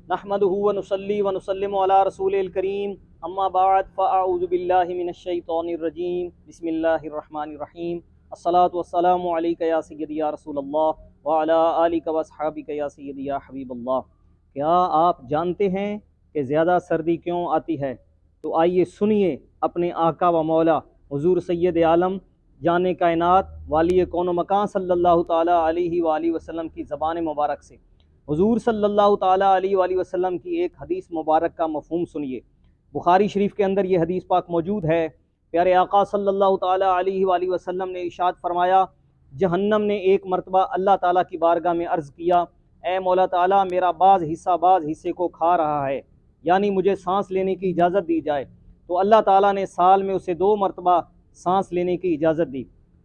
نحمده ونصلي ونسلم على رسول الكريم اما بعد فاعوذ بالله من الشیطان الرجیم بسم اللہ الرحمن الرحیم الصلاۃ والسلام علیک یا سیدی یا رسول اللہ وعلی آلک واصحابک یا سیدی یا حبیب اللہ۔ کیا آپ جانتے ہیں کہ زیادہ سردی کیوں آتی ہے؟ تو آئیے سنیے اپنے آقا و مولا حضور سید عالم جان کائنات والی کون و مکان صلی اللہ تعالیٰ علیہ وآلہ وسلم کی زبان مبارک سے حضور صلی اللہ تعالیٰ علیہ وآلہ وسلم کی ایک حدیث مبارک کا مفہوم سنیے۔ بخاری شریف کے اندر یہ حدیث پاک موجود ہے۔ پیارے آقا صلی اللہ تعالیٰ علیہ وآلہ وسلم نے ارشاد فرمایا، جہنم نے ایک مرتبہ اللہ تعالیٰ کی بارگاہ میں عرض کیا، اے مولا تعالیٰ میرا بعض حصے کو کھا رہا ہے، یعنی مجھے سانس لینے کی اجازت دی جائے۔ تو اللہ تعالیٰ نے سال میں اسے 2 مرتبہ سانس لینے کی اجازت دی۔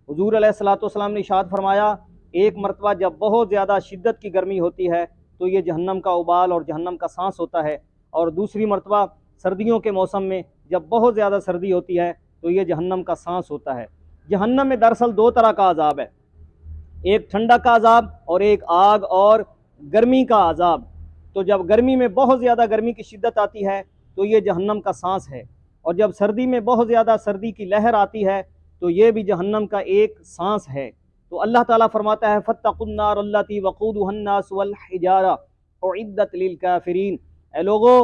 حضور علیہ الصلوۃ والسلام نے ارشاد فرمایا، ایک مرتبہ جب بہت زیادہ شدت کی گرمی ہوتی ہے تو یہ جہنم کا ابال اور جہنم کا سانس ہوتا ہے، اور دوسری مرتبہ سردیوں کے موسم میں جب بہت زیادہ سردی ہوتی ہے تو یہ جہنم کا سانس ہوتا ہے۔ جہنم میں دراصل 2 طرح کا عذاب ہے، ایک ٹھنڈا کا عذاب اور ایک آگ اور گرمی کا عذاب۔ تو جب گرمی میں بہت زیادہ گرمی کی شدت آتی ہے تو یہ جہنم کا سانس ہے، اور جب سردی میں بہت زیادہ سردی کی لہر آتی ہے تو یہ بھی جہنم کا ایک سانس ہے۔ تو اللہ تعالیٰ فرماتا ہے، فَاتَّقُوا النَّارَ الَّتِي وَقُودُهَا النَّاسُ وَالْحِجَارَةُ أُعِدَّتْ لِلْكَافِرِينَ۔ اے لوگو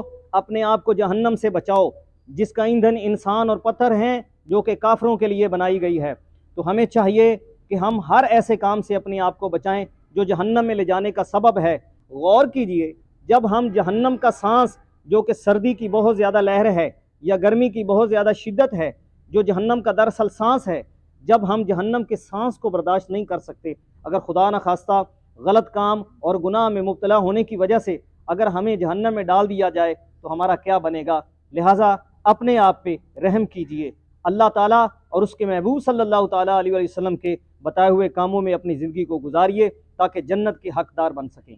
اپنے آپ کو جہنم سے بچاؤ جس کا ایندھن انسان اور پتھر ہیں، جو کہ کافروں کے لیے بنائی گئی ہے۔ تو ہمیں چاہیے کہ ہم ہر ایسے کام سے اپنے آپ کو بچائیں جو جہنم میں لے جانے کا سبب ہے۔ غور کیجئے، جب ہم جہنم کا سانس، جو کہ سردی کی بہت زیادہ لہر ہے یا گرمی کی بہت زیادہ شدت ہے، جو جہنم کا دراصل سانس ہے، جب ہم جہنم کے سانس کو برداشت نہیں کر سکتے، اگر خدا نخواستہ غلط کام اور گناہ میں مبتلا ہونے کی وجہ سے اگر ہمیں جہنم میں ڈال دیا جائے تو ہمارا کیا بنے گا؟ لہٰذا اپنے آپ پہ رحم کیجئے، اللہ تعالیٰ اور اس کے محبوب صلی اللہ تعالیٰ علیہ وسلم کے بتائے ہوئے کاموں میں اپنی زندگی کو گزاریے تاکہ جنت کے حقدار بن سکیں۔